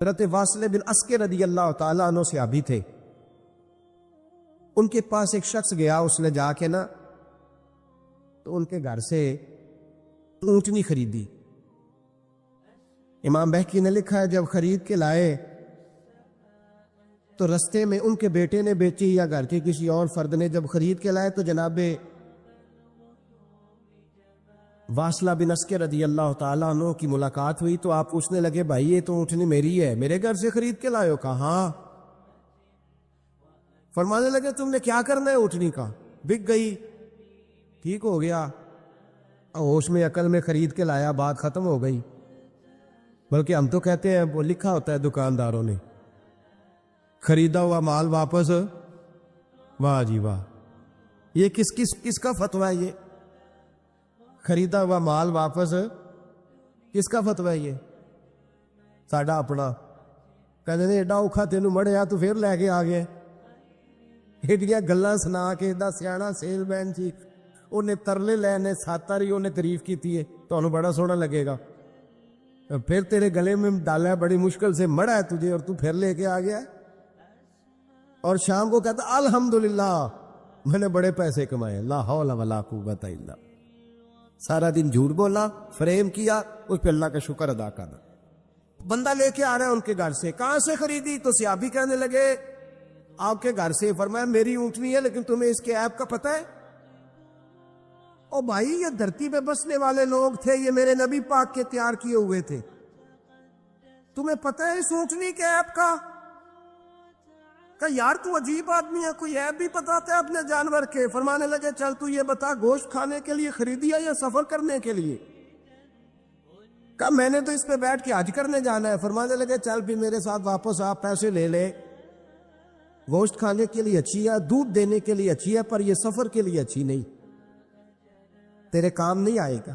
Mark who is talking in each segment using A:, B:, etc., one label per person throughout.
A: حضرت واصل بن اسکر رضی اللہ تعالیٰ عنہ صحابی تھے. ان کے پاس ایک شخص گیا, اس نے جا کے نا تو ان کے گھر سے اونٹنی خریدی. امام بہقی نے لکھا ہے جب خرید کے لائے تو رستے میں ان کے بیٹے نے بیچی یا گھر کے کسی اور فرد نے جب خرید کے لائے تو جناب واصلہ بن اسکر رضی اللہ تعالیٰ عنہ کی ملاقات ہوئی تو آپ پوچھنے لگے بھائی یہ تو اونٹنی میری ہے, میرے گھر سے خرید کے لائے ہو؟ کہا ہاں. فرمانے لگے تم نے کیا کرنا ہے اونٹنی کا؟ بک گئی, ٹھیک ہو گیا, ہوش میں عقل میں خرید کے لایا, بات ختم ہو گئی. بلکہ ہم تو کہتے ہیں وہ لکھا ہوتا ہے دکانداروں نے خریدا ہوا مال واپس. واہ جی واہ, یہ کس کا فتویٰ ہے؟ یہ خریدا ہوا مال واپس کس کا فتویٰ ہے؟ یہ ساڈا اپنا. کہتے ہیں ایڈا اوکھا تینوں مڑیا تو پھر لے کے آ گئے. ایڈیاں گلاں سنا کے ایڈا سیاح سیل مین سی انہیں ترلے لینے ساتاری انہیں تعریف کی ہے تو انہوں بڑا سونا لگے گا. پھر تیرے گلے میں ڈالا بڑی مشکل سے مڑا ہے تجھے اور تو پھر لے کے آ گیا. اور شام کو کہتا الحمدللہ میں نے بڑے پیسے کمائے, لا حول ولا قوت الا. سارا دن جھوٹ بولا, فریم کیا, اس پہ اللہ کا شکر ادا کرنا. بندہ لے کے آ رہا ہے ان کے گھر سے, کہاں سے خریدی؟ تو صحابی کہنے لگے آپ کے گھر سے. فرمایا میری اونٹنی ہے لیکن تمہیں اس کے عیب کا پتہ ہے؟ او بھائی یہ دھرتی پہ بسنے والے لوگ تھے, یہ میرے نبی پاک کے تیار کیے ہوئے تھے, تمہیں پتہ ہے اس اونٹنی کے عیب کا؟ کہ یار تو عجیب آدمی ہے, کوئی عیب بھی بتاتا ہے اپنے جانور کے. فرمانے لگے چل تو یہ بتا گوشت کھانے کے لیے خریدی ہے یا سفر کرنے کے لیے؟ کہا میں نے تو اس پہ بیٹھ کے حج کرنے جانا ہے. فرمانے لگے چل بھی میرے ساتھ واپس آپ پیسے لے لے, گوشت کھانے کے لیے اچھی ہے, دودھ دینے کے لیے اچھی ہے, پر یہ سفر کے لیے اچھی نہیں, تیرے کام نہیں آئے گا.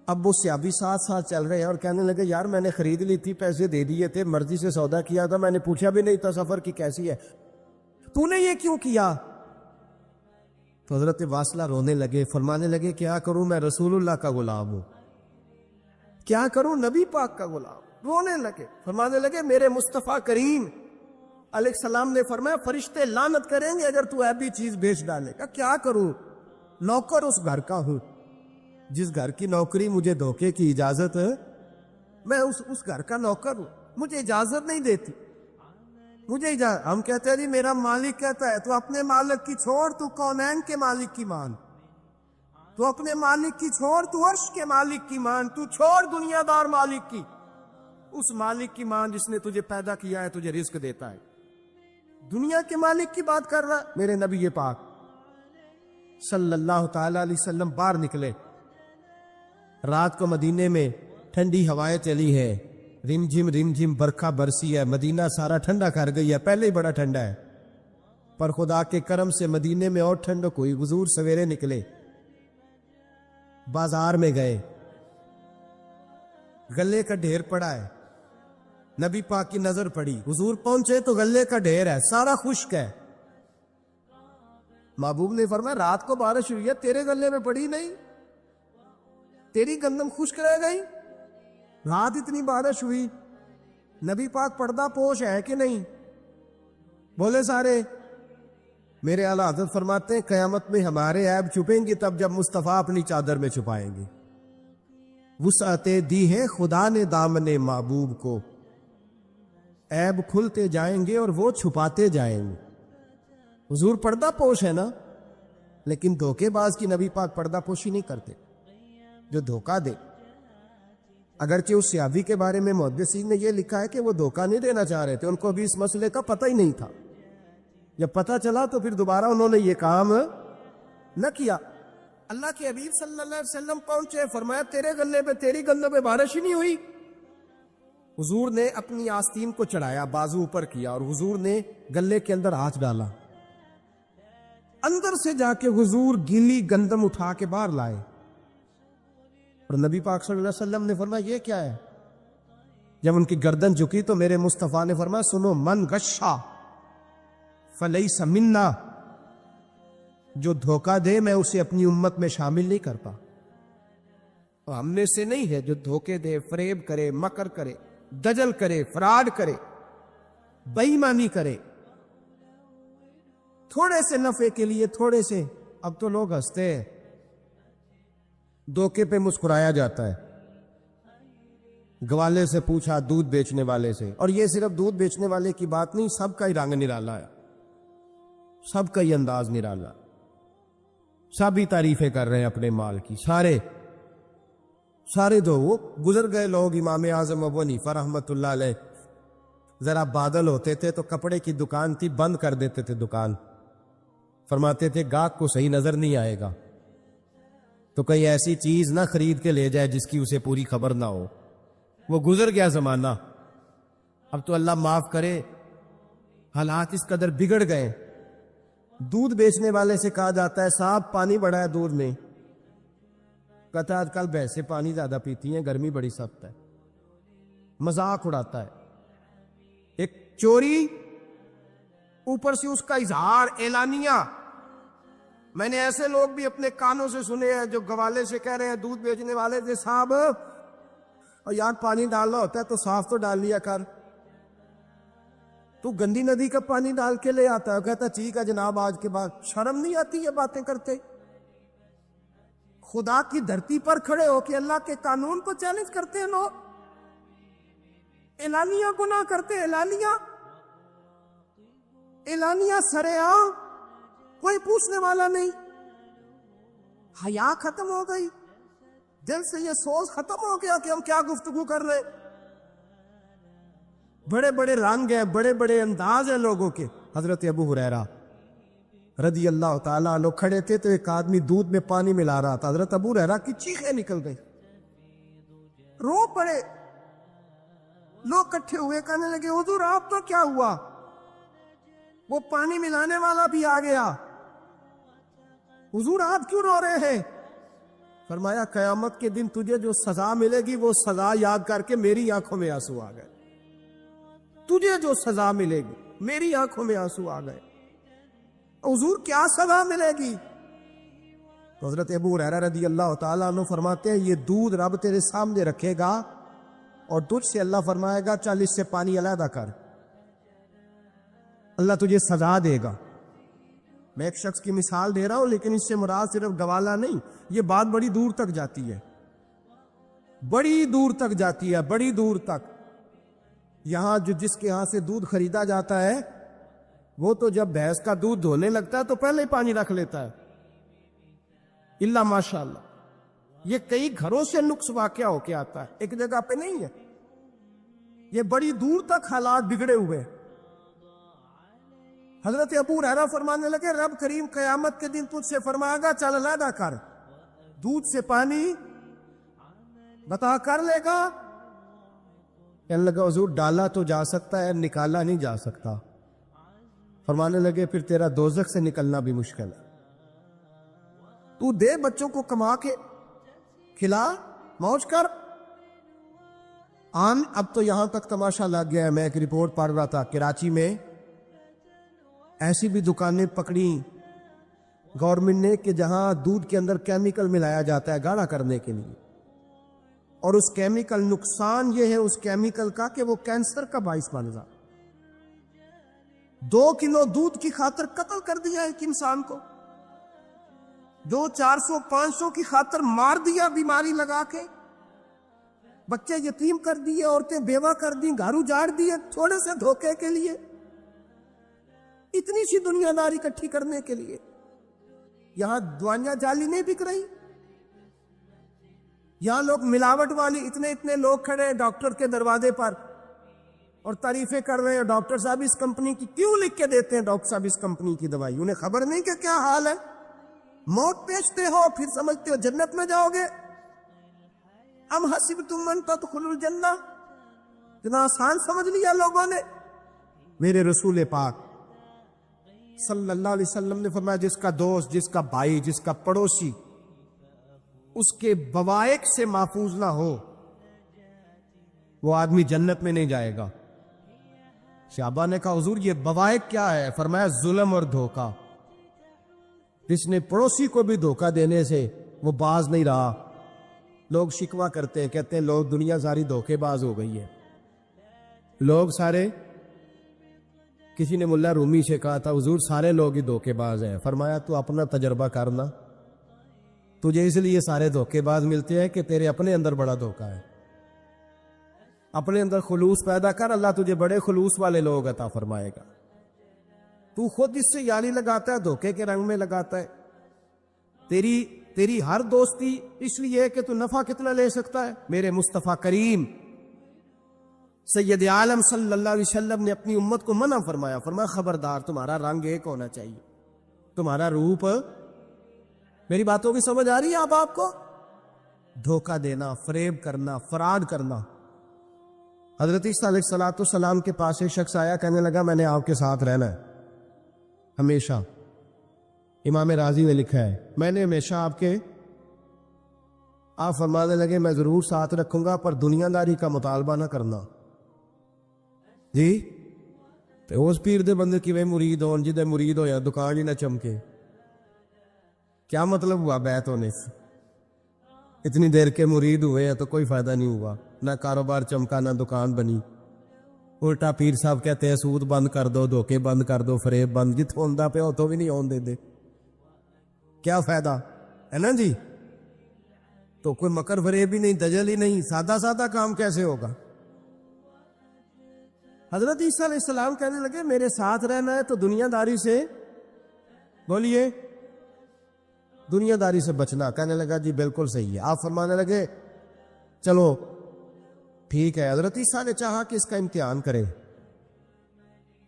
A: اب وہ صحابی ساتھ ساتھ چل رہے ہیں اور کہنے لگے یار میں نے خرید لی تھی, پیسے دے دیے تھے, مرضی سے سودا کیا تھا, میں نے پوچھا بھی نہیں تھا سفر کی کیسی ہے, تو نے یہ کیوں کیا؟ تو حضرت واصلہ رونے لگے. فرمانے لگے کیا کروں, میں رسول اللہ کا غلام ہوں, کیا کروں, نبی پاک کا غلام. رونے لگے. فرمانے لگے میرے مصطفیٰ کریم علیہ السلام نے فرمایا فرشتے لعنت کریں گے اگر تو ایبی چیز بیچ ڈالے گا. کیا کروں, نوکر اس گھر کا ہوں, جس گھر کی نوکری مجھے دھوکے کی اجازت ہے, میں اس گھر کا نوکر ہوں, مجھے اجازت نہیں دیتی, مجھے اجازت. ہم کہتے ہیں جی میرا مالک کہتا ہے, تو اپنے مالک کی چھوڑ, تو کونین کے مالک کی مان, تو اپنے مالک کی چھوڑ, تو عرش کے مالک کی مان, تو چھوڑ دنیا دار مالک کی, اس مالک کی مان جس نے تجھے پیدا کیا ہے, تجھے رزق دیتا ہے. دنیا کے مالک کی بات کر رہا. میرے نبی پاک صلی اللہ تعالی علیہ وسلم باہر نکلے. رات کو مدینے میں ٹھنڈی ہوائیں چلی ہے, رم جھم برکھا برسی ہے, مدینہ سارا ٹھنڈا کر گئی ہے, پہلے ہی بڑا ٹھنڈا ہے, پر خدا کے کرم سے مدینے میں اور ٹھنڈک ہوئی. حضور سویرے نکلے, بازار میں گئے, غلے کا ڈھیر پڑا ہے, نبی پاک کی نظر پڑی. حضور پہنچے تو غلے کا ڈھیر ہے, سارا خشک ہے. محبوب نے فرمایا رات کو بارش ہوئی ہے, تیرے غلے میں پڑی نہیں, تیری گندم خشک رہ گئی, رات اتنی بارش ہوئی. نبی پاک پردہ پوش ہے کہ نہیں؟ بولے سارے. میرے اعلیٰ حضرت فرماتے ہیں قیامت میں ہمارے عیب چھپیں گے تب جب مصطفیٰ اپنی چادر میں چھپائیں گے. وسعت دی ہے خدا نے دامن محبوب کو, عیب کھلتے جائیں گے اور وہ چھپاتے جائیں گے. حضور پردہ پوش ہے نا, لیکن دھوکے باز کی نبی پاک پردہ پوشی نہیں کرتے, جو دھوکہ دے. اگرچہ اس صحابی کے بارے میں محدثین نے یہ لکھا ہے کہ وہ دھوکہ نہیں دینا چاہ رہے تھے, ان کو بھی اس مسئلے کا پتہ ہی نہیں تھا. جب پتہ چلا تو پھر دوبارہ انہوں نے یہ کام نہ کیا. اللہ کے حبیب صلی اللہ علیہ وسلم پہنچے, فرمایا تیرے گلے پہ, تیری گندم پہ بارش ہی نہیں ہوئی. حضور نے اپنی آستین کو چڑھایا, بازو اوپر کیا, اور حضور نے گلے کے اندر ہاتھ ڈالا. اندر سے جا کے حضور گیلی گندم اٹھا کے باہر لائے, اور نبی پاک صلی اللہ علیہ وسلم نے فرمایا یہ کیا ہے؟ جب ان کی گردن جھکی تو میرے مصطفیٰ نے فرمایا سنو, من غشا فلیس منا, جو دھوکہ دے میں اسے اپنی امت میں شامل نہیں کرتا. اور ہم میں سے نہیں ہے جو دھوکے دے، فریب کرے، مکر کرے، دجل کرے، فراڈ کرے، بے ایمانی کرے، تھوڑے سے نفع کے لیے، تھوڑے سے۔ اب تو لوگ ہنستے ہیں، دھوکے پہ مسکرایا جاتا ہے۔ گوالے سے پوچھا، دودھ بیچنے والے سے، اور یہ صرف دودھ بیچنے والے کی بات نہیں، سب کا ہی رنگ نرالا ہے، سب کا ہی انداز نرالا، سب ہی تعریفیں کر رہے ہیں اپنے مال کی، سارے دو وہ گزر گئے لوگ۔ امام اعظم ابو حنیفہ رحمۃ اللہ علیہ، ذرا بادل ہوتے تھے تو کپڑے کی دکان تھی، بند کر دیتے تھے دکان، فرماتے تھے گاہک کو صحیح نظر نہیں آئے گا تو کوئی ایسی چیز نہ خرید کے لے جائے جس کی اسے پوری خبر نہ ہو۔ وہ گزر گیا زمانہ، اب تو اللہ معاف کرے، حالات اس قدر بگڑ گئے۔ دودھ بیچنے والے سے کہا جاتا ہے صاحب پانی بڑا ہے دودھ میں، کہتا ہے آج کل بھینسیں پانی زیادہ پیتی ہیں، گرمی بڑی سخت ہے، مذاق اڑاتا ہے۔ ایک چوری، اوپر سے اس کا اظہار اعلانیہ۔ میں نے ایسے لوگ بھی اپنے کانوں سے سنے ہیں جو گوالے سے کہہ رہے ہیں، دودھ بیچنے والے سے، صاحب اور یار پانی ڈالنا ہوتا ہے تو صاف تو ڈال لیا کر، تو گندی ندی کا پانی ڈال کے لے آتا ہے۔ کہتا ٹھیک ہے جناب، آج کے بعد شرم نہیں آتی یہ باتیں کرتے؟ خدا کی دھرتی پر کھڑے ہو کہ اللہ کے قانون کو چیلنج کرتے ہیں لوگ، اعلانیہ گناہ کرتے، اعلانیہ سرعام، کوئی پوچھنے والا نہیں۔ حیا ختم ہو گئی، دل سے یہ سوچ ختم ہو گیا کہ ہم کیا گفتگو کر رہے۔ بڑے بڑے رنگ ہیں، بڑے بڑے انداز ہیں لوگوں کے۔ حضرت ابو ہریرہ رضی اللہ تعالیٰ عنہ کھڑے تھے تو ایک آدمی دودھ میں پانی ملا رہا تھا، حضرت ابو ہریرہ کی چیخیں نکل گئی، رو پڑے۔ لوگ کٹھے ہوئے کہنے لگے حضور آپ تو کیا ہوا؟ وہ پانی ملانے والا بھی آ گیا، حضور آپ کیوں رو رہے ہیں؟ فرمایا قیامت کے دن تجھے جو سزا ملے گی وہ سزا یاد کر کے میری آنکھوں میں آنسو آ گئے، تجھے جو سزا ملے گی میری آنکھوں میں آنسو آ گئے۔ حضور کیا سزا ملے گی؟ تو حضرت ابو ہریرہ رضی اللہ تعالیٰ عنہ فرماتے ہیں یہ دودھ رب تیرے سامنے رکھے گا اور تجھ سے اللہ فرمائے گا چل اس سے پانی علیحدہ کر، اللہ تجھے سزا دے گا۔ میں ایک شخص کی مثال دے رہا ہوں، لیکن اس سے مراد صرف گوالہ نہیں، یہ بات بڑی دور تک جاتی ہے، بڑی دور تک جاتی ہے، بڑی دور تک۔ یہاں جس کے ہاں سے دودھ خریدا جاتا ہے وہ تو جب بھینس کا دودھ دھونے لگتا ہے تو پہلے ہی پانی رکھ لیتا ہے، اللہ ماشاء اللہ۔ یہ کئی گھروں سے نقص واقع ہو کے آتا ہے، ایک جگہ پہ نہیں ہے، یہ بڑی دور تک حالات بگڑے ہوئے۔ حضرت ابو ہریرہ فرمانے لگے رب کریم قیامت کے دن تجھ سے فرمائے گا چل علیحدہ کر، دودھ سے پانی بتا کر لے گا؟ کہنے لگا حضور ڈالا تو جا سکتا ہے، نکالا نہیں جا سکتا۔ فرمانے لگے پھر تیرا دوزخ سے نکلنا بھی مشکل ہے، تو دے بچوں کو کما کے کھلا، موج کر۔ اب تو یہاں تک تماشا لگ گیا ہے، میں ایک رپورٹ پڑھ رہا تھا کراچی میں ایسی بھی دکانیں پکڑی گورنمنٹ نے کہ جہاں دودھ کے اندر کیمیکل ملایا جاتا ہے گاڑھا کرنے کے لیے، اور اس کیمیکل نقصان یہ ہے اس کیمیکل کا کہ وہ کینسر کا باعث بن جاتا۔ 2 کلو دودھ کی خاطر قتل کر دیا ایک انسان کو، 400-500 کی خاطر مار دیا بیماری لگا کے، بچے یتیم کر دیے، عورتیں بیوہ کر دی، گھر اجاڑ دیے تھوڑے سے دھوکے کے لیے، اتنی سی دنیا داری اکٹھی کرنے کے لیے۔ یہاں دوائیاں جعلی نہیں بک رہی، یہاں لوگ ملاوٹ والی، اتنے لوگ کھڑے ہیں ڈاکٹر کے دروازے پر اور تعریفیں کر رہے ہیں ڈاکٹر صاحب اس کمپنی کی کیوں لکھ کے دیتے ہیں، ڈاکٹر صاحب اس کمپنی کی دوائی، انہیں خبر نہیں کہ کیا حال ہے۔ موت بیچتے ہو پھر سمجھتے ہو جنت میں جاؤ گے۔ ام حسبتم ان تدخلوا الجنہ، اتنا آسان سمجھ لیا لوگوں نے۔ میرے رسول پاک صلی اللہ علیہ وسلم نے فرمایا جس کا دوست، جس کا بھائی، جس کا پڑوسی اس کے بوائق سے محفوظ نہ ہو وہ آدمی جنت میں نہیں جائے گا۔ صحابہ نے کہا حضور یہ بوائق کیا ہے؟ فرمایا ظلم اور دھوکہ۔ جس نے پڑوسی کو بھی دھوکہ دینے سے وہ باز نہیں رہا، لوگ شکوہ کرتے ہیں، کہتے ہیں لوگ دنیا ساری دھوکے باز ہو گئی ہے، لوگ سارے، کسی نے ملا رومی سے کہا تھا حضور سارے لوگ ہی دھوکے باز ہیں، فرمایا تو اپنا تجربہ کرنا، تجھے اس لیے سارے دھوکے باز ملتے ہیں کہ تیرے اپنے اندر بڑا دھوکا ہے، اپنے اندر خلوص پیدا کر، اللہ تجھے بڑے خلوص والے لوگ عطا فرمائے گا۔ تو خود اس سے یاری لگاتا ہے، دھوکے کے رنگ میں لگاتا ہے، تیری ہر دوستی اس لیے کہ تو نفع کتنا لے سکتا ہے۔ میرے مصطفیٰ کریم سید عالم صلی اللہ علیہ وسلم نے اپنی امت کو منع فرمایا، فرمایا خبردار تمہارا رنگ ایک ہونا چاہیے، تمہارا روپ، میری باتوں کی سمجھ آ رہی ہے آپ کو؟ دھوکہ دینا، فریب کرنا، فراڈ کرنا۔ حضرت عیسیٰ علیہ السلام کے پاس ایک شخص آیا، کہنے لگا میں نے آپ کے ساتھ رہنا ہے ہمیشہ، امام راضی نے لکھا ہے میں نے ہمیشہ آپ فرمانے لگے میں ضرور ساتھ رکھوں گا پر دنیا داری کا مطالبہ نہ کرنا۔ جی تو اس پیر دے بندے کی وے مرید ہو، جدے مرید ہو یا دکان ہی نہ چمکے، کیا مطلب ہوا بیعت ہونے سے؟ اتنی دیر کے مرید ہوئے ہیں تو کوئی فائدہ نہیں ہوا، نہ کاروبار چمکا نہ دکان بنی۔ الٹا پیر صاحب کہتے ہیں سود بند کر دو، دھوکے بند کر دو، فریب بند، جتوں ہوندا پیا تو بھی نہیں ہون دے، کیا فائدہ ہے نا جی؟ تو کوئی مکر فریب ہی نہیں، دجل ہی نہیں، سادہ سادہ کام کیسے ہوگا؟ حضرت عیسیٰ علیہ السلام کہنے لگے میرے ساتھ رہنا ہے تو دنیا داری سے، بولیے، دنیا داری سے بچنا۔ کہنے لگا جی بالکل صحیح ہے۔ آپ فرمانے لگے چلو ٹھیک ہے۔ حضرت عیسیٰ نے چاہا کہ اس کا امتحان کریں،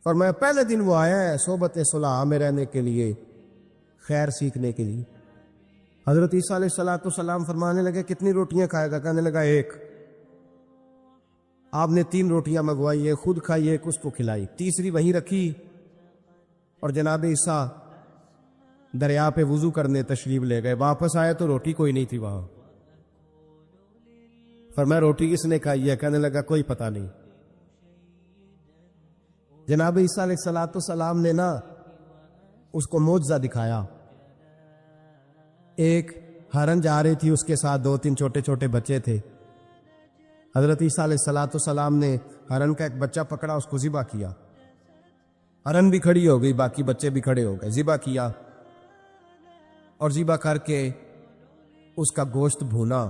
A: فرمایا پہلے دن وہ آیا ہے صحبت صلح میں رہنے کے لیے، خیر سیکھنے کے لیے۔ حضرت عیسیٰ علیہ السلام فرمانے لگے کتنی روٹیاں کھائے گا؟ کہنے لگا ایک۔ آپ نے 3 روٹیاں منگوائی، ایک خود کھائی، ایک اس کو کھلائی، تیسری وہیں رکھی، اور جناب عیسیٰ دریا پہ وضو کرنے تشریف لے گئے۔ واپس آئے تو روٹی کوئی نہیں تھی وہاں۔ فرمایا روٹی کس نے کھائی ہے؟ کہنے لگا کوئی پتہ نہیں۔ جناب عیسیٰ علیہ السلام نے نا اس کو معجزہ دکھایا۔ ایک ہرن جا رہی تھی، اس کے ساتھ 2-3 چھوٹے چھوٹے بچے تھے۔ حضرت عیسیٰ علیہ السلام نے ہرن کا ایک بچہ پکڑا، اس کو ذبح کیا، ہرن بھی کھڑی ہو گئی، باقی بچے بھی کھڑے ہو گئے، ذبح کیا، اور ذبح کر کے اس کا گوشت بھونا،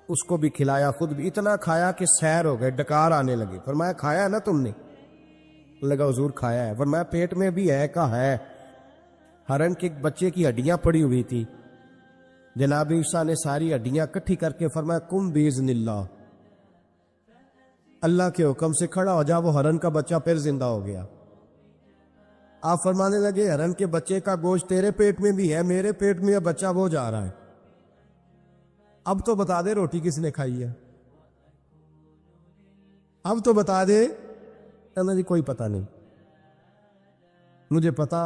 A: اس کو بھی کھلایا، خود بھی اتنا کھایا کہ سیر ہو گئے، ڈکار آنے لگے۔ فرمایا کھایا ہے نا تم نے؟ لگا حضور کھایا ہے۔ فرمایا پیٹ میں بھی ہے؟ کہا ہے۔ ہرن کے بچے کی ہڈیاں پڑی ہوئی تھی، جناب عیسیٰ نے ساری ہڈیاں کٹھی کر کے فرمایا کم باذن اللہ، اللہ کے حکم سے کھڑا ہو جا۔ وہ ہرن کا بچہ پھر زندہ ہو گیا۔ آپ فرمانے لگے ہرن کے بچے کا گوشت تیرے پیٹ میں بھی ہے، میرے پیٹ میں بچہ وہ جا رہا ہے، اب تو بتا دے روٹی کس نے کھائی ہے، اب تو بتا دے۔ کہنا جی کوئی پتہ نہیں، مجھے پتا۔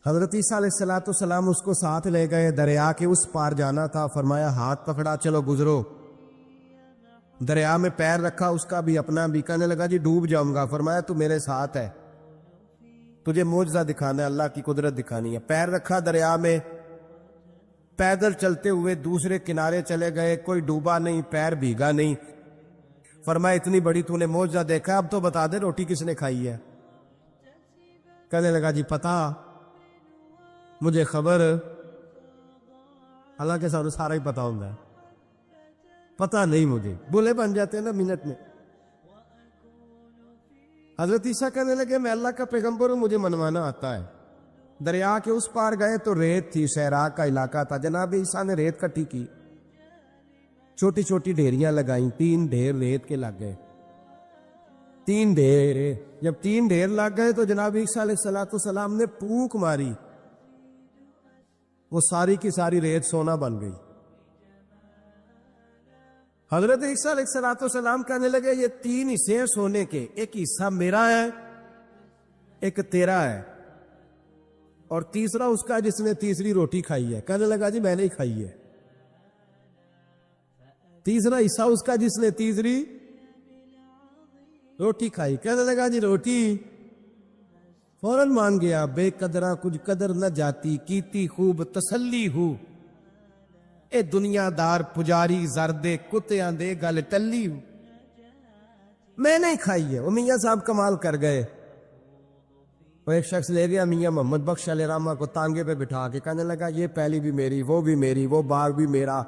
A: حضرت عیسیٰ علیہ السلام اس کو ساتھ لے گئے، دریا کے اس پار جانا تھا، فرمایا ہاتھ پکڑا چلو گزرو۔ دریا میں پیر رکھا، اس کا بھی اپنا بھی، کہنے لگا جی ڈوب جاؤں گا۔ فرمایا تو میرے ساتھ ہے، تجھے معجزہ دکھانا ہے، اللہ کی قدرت دکھانی ہے۔ پیر رکھا دریا میں، پیدل چلتے ہوئے دوسرے کنارے چلے گئے، کوئی ڈوبا نہیں، پیر بھیگا نہیں۔ فرمایا اتنی بڑی تو نے معجزہ دیکھا، اب تو بتا دے روٹی کس نے کھائی ہے؟ کہنے لگا جی پتا، مجھے خبر، حالانکہ سارا سارا ہی پتا ہوتا ہے، پتا نہیں مجھے، بولے بن جاتے ہیں نا منٹ میں۔ حضرت عیسیٰ کہنے لگے میں اللہ کا پیغمبر ہوں، مجھے منوانا آتا ہے۔ دریا کے اس پار گئے تو ریت تھی، صحرا کا علاقہ تھا، جناب عیسیٰ نے ریت کٹھی کی، چھوٹی چھوٹی ڈھیریاں لگائیں، 3 ڈھیر ریت کے لگ گئے، 3 ڈھیر۔ جب 3 ڈھیر لگ گئے تو جناب عیسیٰ علیہ السلام نے پھونک ماری، وہ ساری کی ساری ریت سونا بن گئی۔ حضرت عیسیٰ علیہ السلام کہنے لگے یہ 3 حصے ہیں سونے کے، ایک حصہ میرا ہے، ایک تیرا ہے، اور تیسرا اس کا جس نے تیسری روٹی کھائی ہے۔ کہنے لگا جی میں نے ہی کھائی ہے۔ تیسرا حصہ اس کا جس نے تیسری روٹی کھائی۔ کہنے لگا جی روٹی، فوراً مان گیا، بے قدرہ کچھ قدر نہ جاتی، کیتی خوب تسلی ہو، اے دنیا دار پجاری زردے کتیاں دے گل ٹلی میں نہیں کھائی ہے. وہ میاں صاحب کمال کر گئے. وہ ایک شخص لے گیا میاں محمد بخش علیہ رحمہ کو تانگے پہ بٹھا کے کہنے لگا یہ پہلی بھی میری، وہ بھی میری، وہ باغ بھی میرا،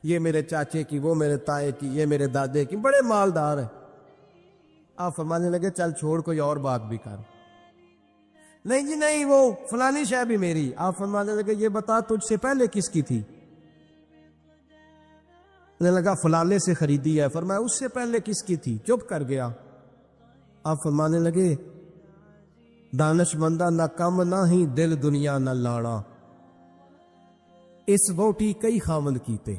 A: یہ میرے چاچے کی، وہ میرے تائے کی، یہ میرے دادے کی، بڑے مالدار ہیں. آپ فرمانے لگے چل چھوڑ کوئی اور بات بھی کر. نہیں جی نہیں، وہ فلانی شے بھی میری. آپ فرمانے لگے یہ بتا تجھ سے پہلے کس کی تھی؟ کہنے لگا فلانے سے خریدی ہے. فرمایا اس سے پہلے کس کی تھی؟ چپ کر گیا. آپ فرمانے لگے دانش مندہ نہ کم نہ ہی دل دنیا نہ لاڑا، اس ووٹی کئی خامند کیتے،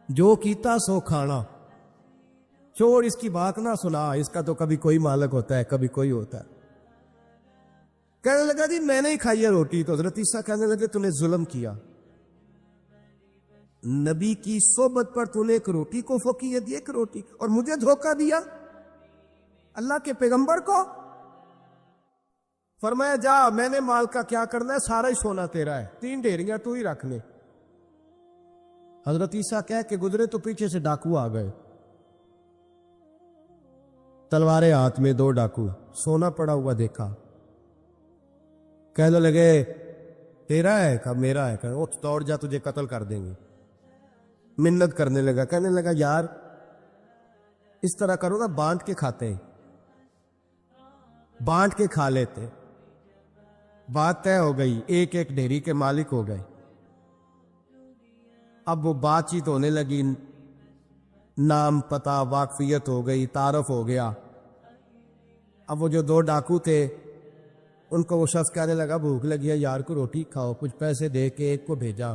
A: جو کیتا سو کھانا. چھوڑ اس کی بات نہ سنا، اس کا تو کبھی کوئی مالک ہوتا ہے کبھی کوئی ہوتا ہے. کہنے لگا جی میں نے ہی کھائی ہے روٹی. تو حضرت عیسیٰ کہنے لگے تو نے ظلم کیا، نبی کی صحبت پر تو نے ایک روٹی کو فوقیت دی، ایک روٹی، اور مجھے دھوکہ دیا اللہ کے پیغمبر کو. فرمایا جا میں نے مال کا کیا کرنا ہے، سارا ہی سونا تیرا ہے، 3 ڈھیریاں تو ہی رکھ لے. حضرت عیسیٰ کہہ کے گزرے تو پیچھے سے ڈاکو آ گئے، تلواریں ہاتھ میں، 2 ڈاکو، سونا پڑا ہوا دیکھا. کہنے لگے تیرا ہے؟ کہا میرا ہے. کہا اٹھ دوڑ جا تجھے قتل کر دیں گے. منت کرنے لگا. کہنے لگا یار اس طرح کرو نا، بانٹ کے کھاتے ہیں، بانٹ کے کھا لیتے. بات طے ہو گئی، ایک ایک ڈھیری کے مالک ہو گئے. اب وہ بات چیت ہونے لگی، نام پتہ واقفیت ہو گئی، تعارف ہو گیا. اب وہ جو 2 ڈاکو تھے ان کو وہ شخص کہنے لگا بھوک لگی ہے یار کو روٹی کھاؤ. کچھ پیسے دے کے ایک کو بھیجا.